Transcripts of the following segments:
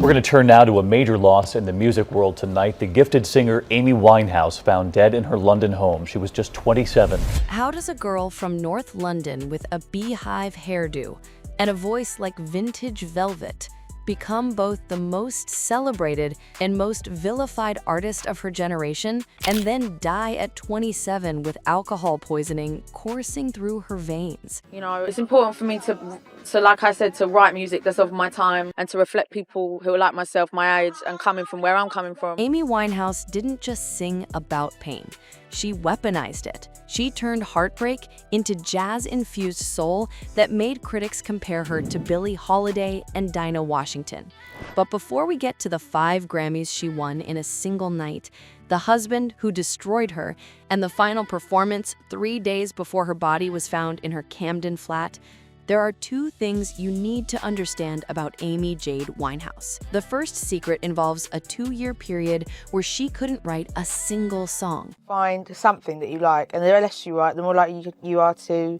We're going to turn now to a major loss in the music world tonight. The gifted singer Amy Winehouse found dead in her London home. She was just 27. How does a girl from North London with a beehive hairdo and a voice like vintage velvet become both the most celebrated and most vilified artist of her generation, and then die at 27 with alcohol poisoning coursing through her veins? You know, it's important for me to like I said, to write music that's of my time and to reflect people who are like myself, my age, and coming from where I'm coming from. Amy Winehouse didn't just sing about pain. She weaponized it. She turned heartbreak into jazz-infused soul that made critics compare her to Billie Holiday and Dinah Washington. But before we get to the 5 Grammys she won in a single night, the husband who destroyed her, and the final performance 3 days before her body was found in her Camden flat, there are 2 things you need to understand about Amy Jade Winehouse. The first secret involves a 2-year period where she couldn't write a single song. Find something that you like, and the less you write, the more likely you are to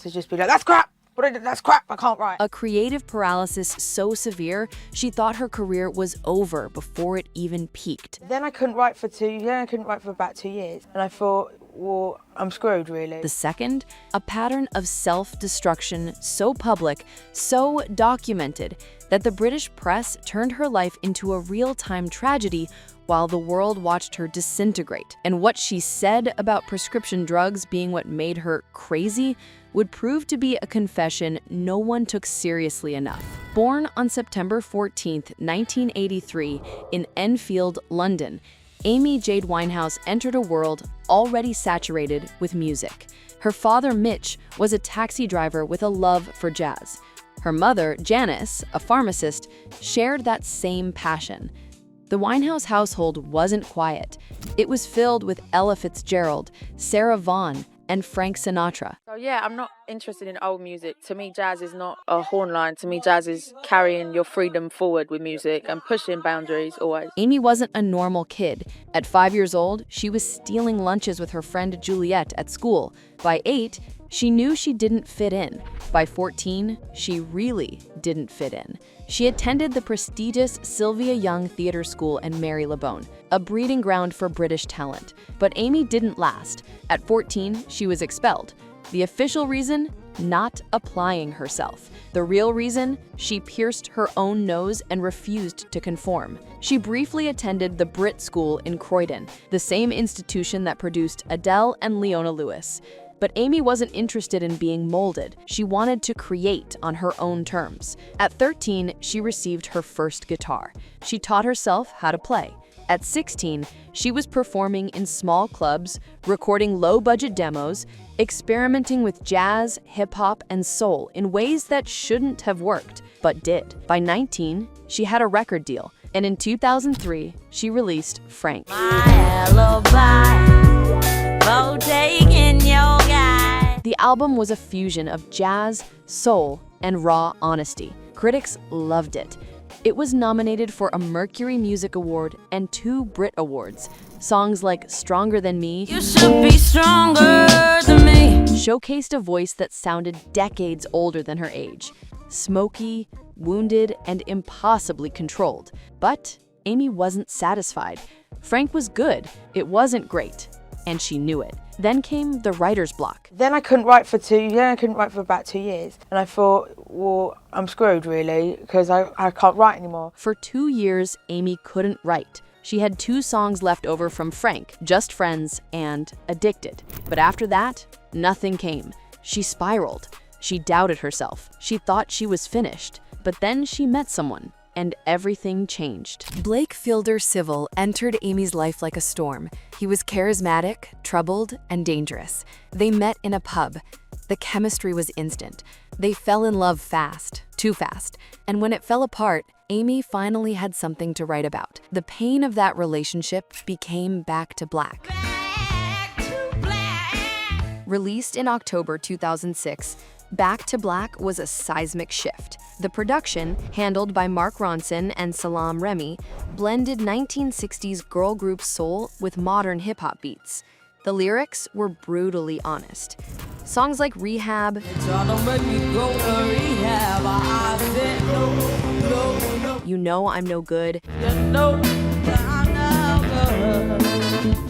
just be like, that's crap! That's crap, I can't write. A creative paralysis so severe, she thought her career was over before it even peaked. Then I couldn't write for about 2 years, and I thought, well, I'm screwed, really. The second, a pattern of self-destruction so public, so documented, that the British press turned her life into a real-time tragedy while the world watched her disintegrate. And what she said about prescription drugs being what made her crazy would prove to be a confession no one took seriously enough. Born on September 14, 1983, in Enfield, London, Amy Jade Winehouse entered a world already saturated with music. Her father, Mitch, was a taxi driver with a love for jazz. Her mother, Janice, a pharmacist, shared that same passion. The Winehouse household wasn't quiet. It was filled with Ella Fitzgerald, Sarah Vaughan, and Frank Sinatra. So yeah, I'm not interested in old music. To me, jazz is not a horn line. To me, jazz is carrying your freedom forward with music and pushing boundaries always. Amy wasn't a normal kid. At 5 years old, she was stealing lunches with her friend Juliet at school. By 8, she knew she didn't fit in. By 14, she really didn't fit in. She attended the prestigious Sylvia Young Theatre School in Marylebone, a breeding ground for British talent. But Amy didn't last. At 14, she was expelled. The official reason? Not applying herself. The real reason? She pierced her own nose and refused to conform. She briefly attended the Brit School in Croydon, the same institution that produced Adele and Leona Lewis. But Amy wasn't interested in being molded. She wanted to create on her own terms. At 13, she received her first guitar. She taught herself how to play. At 16, she was performing in small clubs, recording low-budget demos, experimenting with jazz, hip-hop, and soul in ways that shouldn't have worked, but did. By 19, she had a record deal, and in 2003, she released Frank. The album was a fusion of jazz, soul, and raw honesty. Critics loved it. It was nominated for a Mercury Music Award and 2 Brit Awards. Songs like Stronger Than Me, You should be stronger than me, showcased a voice that sounded decades older than her age. Smoky, wounded, and impossibly controlled. But Amy wasn't satisfied. Frank was good. It wasn't great. And she knew it. Then came the writer's block. Then I couldn't write for about 2 years, and I thought, well, I'm screwed, really, because I can't write anymore. For 2 years, Amy couldn't write. She had 2 songs left over from Frank, Just Friends and Addicted. But after that, nothing came. She spiraled. She doubted herself. She thought she was finished. But then she met someone, and everything changed. Blake Fielder Civil entered Amy's life like a storm. He was charismatic, troubled, and dangerous. They met in a pub. The chemistry was instant. They fell in love fast, too fast. And when it fell apart, Amy finally had something to write about. The pain of that relationship became Back to Black. Released in October 2006, Back to Black was a seismic shift. The production, handled by Mark Ronson and Salam Remy, blended 1960s girl group soul with modern hip-hop beats. The lyrics were brutally honest. Songs like Rehab, You Know I'm No Good,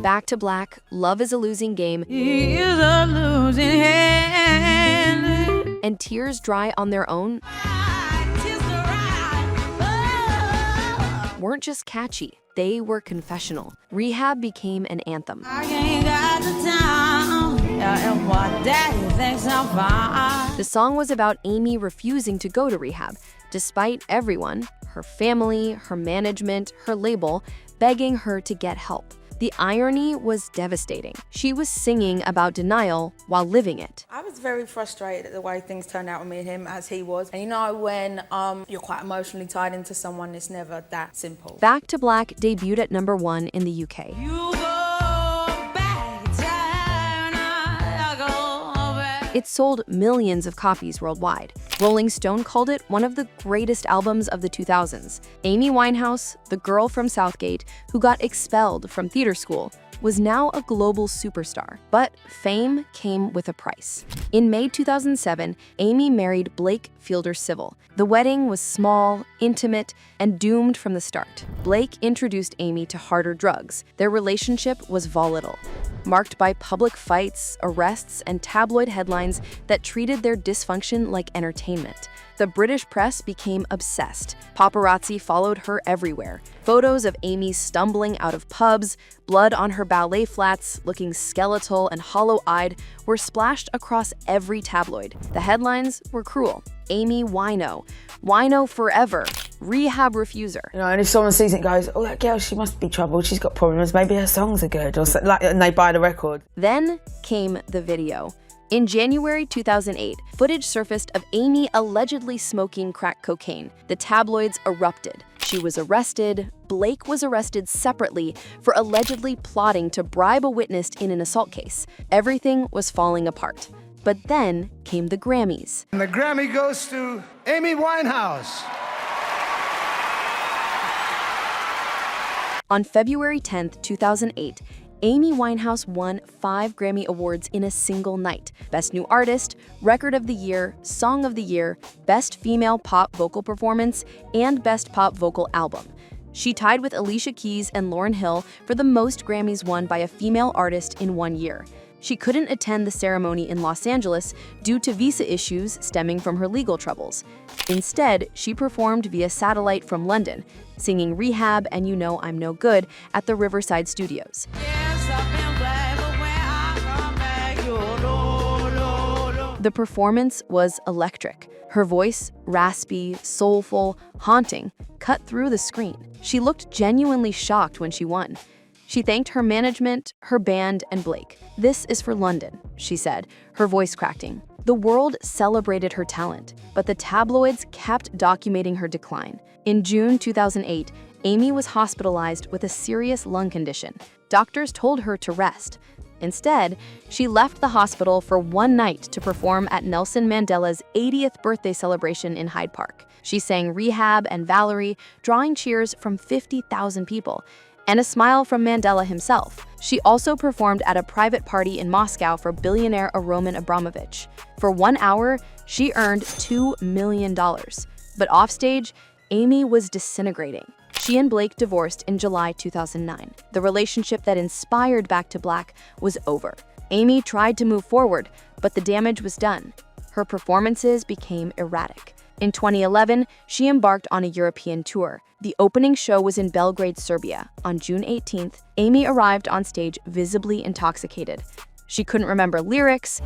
Back to Black, Love is a Losing Game, He is a losing hand. and Tears Dry on Their Own weren't just catchy, they were confessional. Rehab became an anthem. I ain't got the time. And what daddy thinks I'm fine. The song was about Amy refusing to go to rehab, despite everyone, her family, her management, her label, begging her to get help. The irony was devastating. She was singing about denial while living it. I was very frustrated at the way things turned out with me and him as he was. And you know when you're quite emotionally tied into someone, it's never that simple. Back to Black debuted at #1 in the UK. You go back in time, I go back. It sold millions of copies worldwide. Rolling Stone called it one of the greatest albums of the 2000s. Amy Winehouse, the girl from Southgate who got expelled from theater school, was now a global superstar. But fame came with a price. In May 2007, Amy married Blake Fielder Civil. The wedding was small, intimate, and doomed from the start. Blake introduced Amy to harder drugs. Their relationship was volatile, marked by public fights, arrests, and tabloid headlines that treated their dysfunction like entertainment. The British press became obsessed. Paparazzi followed her everywhere. Photos of Amy stumbling out of pubs, blood on her ballet flats, looking skeletal and hollow-eyed, were splashed across every tabloid. The headlines were cruel. Amy Wino. Wino forever. Rehab refuser. You know, and if someone sees it and goes, oh, that girl, she must be troubled, she's got problems, maybe her songs are good, or so, like, and they buy the record. Then came the video. In January 2008, footage surfaced of Amy allegedly smoking crack cocaine. The tabloids erupted. She was arrested. Blake was arrested separately for allegedly plotting to bribe a witness in an assault case. Everything was falling apart. But then came the Grammys. And the Grammy goes to Amy Winehouse. On February 10, 2008, Amy Winehouse won 5 Grammy Awards in a single night. Best New Artist, Record of the Year, Song of the Year, Best Female Pop Vocal Performance, and Best Pop Vocal Album. She tied with Alicia Keys and Lauryn Hill for the most Grammys won by a female artist in 1 year. She couldn't attend the ceremony in Los Angeles due to visa issues stemming from her legal troubles. Instead, she performed via satellite from London, singing Rehab and You Know I'm No Good at the Riverside Studios. Yes, I've been black, but when I come back, you'll know. The performance was electric. Her voice, raspy, soulful, haunting, cut through the screen. She looked genuinely shocked when she won. She thanked her management, her band, and Blake. "This is for London," she said, her voice cracking. The world celebrated her talent, but the tabloids kept documenting her decline. In June 2008, Amy was hospitalized with a serious lung condition. Doctors told her to rest. Instead, she left the hospital for one night to perform at Nelson Mandela's 80th birthday celebration in Hyde Park. She sang Rehab and Valerie, drawing cheers from 50,000 people, and a smile from Mandela himself. She also performed at a private party in Moscow for billionaire Roman Abramovich. For 1 hour, she earned $2 million. But offstage, Amy was disintegrating. She and Blake divorced in July 2009. The relationship that inspired Back to Black was over. Amy tried to move forward, but the damage was done. Her performances became erratic. In 2011, she embarked on a European tour. The opening show was in Belgrade, Serbia. On June 18th, Amy arrived on stage visibly intoxicated. She couldn't remember lyrics.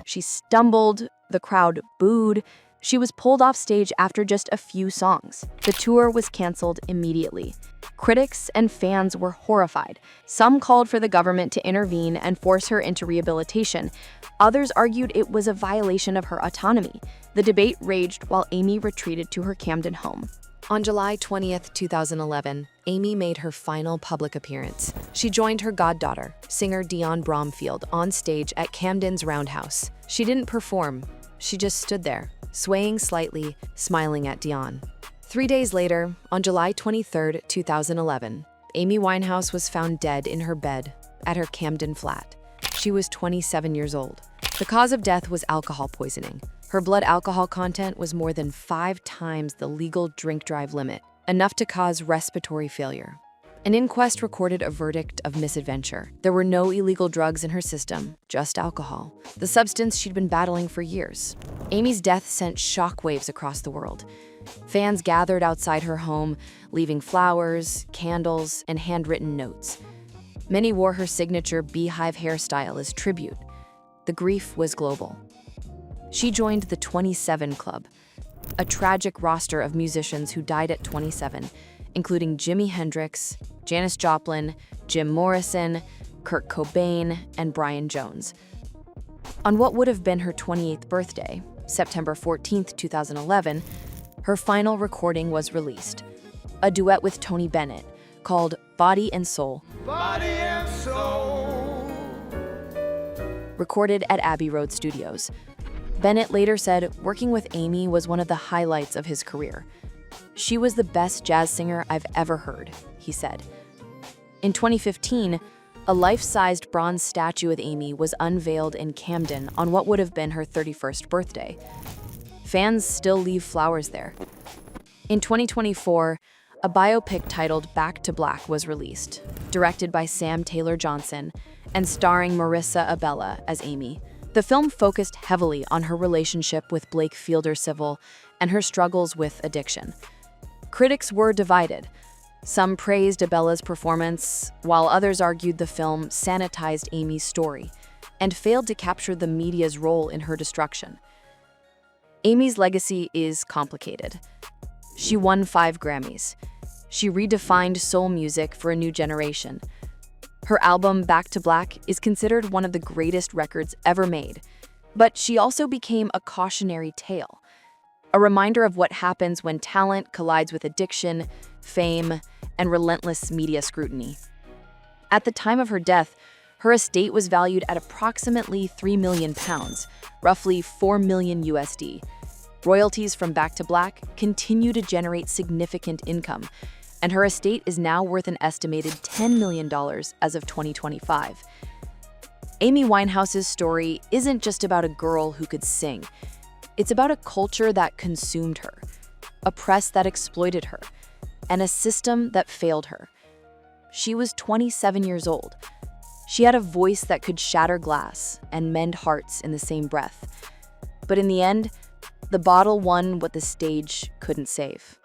She stumbled, the crowd booed. She was pulled off stage after just a few songs. The tour was canceled immediately. Critics and fans were horrified. Some called for the government to intervene and force her into rehabilitation. Others argued it was a violation of her autonomy. The debate raged while Amy retreated to her Camden home. On July 20th, 2011, Amy made her final public appearance. She joined her goddaughter, singer Dionne Bromfield, on stage at Camden's Roundhouse. She didn't perform. She just stood there, swaying slightly, smiling at Dionne. 3 days later, on July 23, 2011, Amy Winehouse was found dead in her bed at her Camden flat. She was 27 years old. The cause of death was alcohol poisoning. Her blood alcohol content was more than 5 times the legal drink drive limit, enough to cause respiratory failure. An inquest recorded a verdict of misadventure. There were no illegal drugs in her system, just alcohol, the substance she'd been battling for years. Amy's death sent shockwaves across the world. Fans gathered outside her home, leaving flowers, candles, and handwritten notes. Many wore her signature beehive hairstyle as tribute. The grief was global. She joined the 27 Club, a tragic roster of musicians who died at 27, including Jimi Hendrix, Janis Joplin, Jim Morrison, Kurt Cobain, and Brian Jones. On what would have been her 28th birthday, September 14, 2011, her final recording was released, a duet with Tony Bennett called Body and Soul, recorded at Abbey Road Studios. Bennett later said working with Amy was one of the highlights of his career. "She was the best jazz singer I've ever heard," he said. In 2015, a life-sized bronze statue of Amy was unveiled in Camden on what would have been her 31st birthday. Fans still leave flowers there. In 2024, a biopic titled Back to Black was released, directed by Sam Taylor Johnson and starring Marissa Abella as Amy. The film focused heavily on her relationship with Blake Fielder Civil and her struggles with addiction. Critics were divided. Some praised Abella's performance, while others argued the film sanitized Amy's story and failed to capture the media's role in her destruction. Amy's legacy is complicated. She won 5 Grammys. She redefined soul music for a new generation. Her album, Back to Black, is considered one of the greatest records ever made. But she also became a cautionary tale, a reminder of what happens when talent collides with addiction, fame, and relentless media scrutiny. At the time of her death, her estate was valued at approximately £3 million, roughly $4 million USD. Royalties from Back to Black continue to generate significant income, and her estate is now worth an estimated $10 million as of 2025. Amy Winehouse's story isn't just about a girl who could sing. It's about a culture that consumed her, a press that exploited her, and a system that failed her. She was 27 years old. She had a voice that could shatter glass and mend hearts in the same breath. But in the end, the bottle won what the stage couldn't save.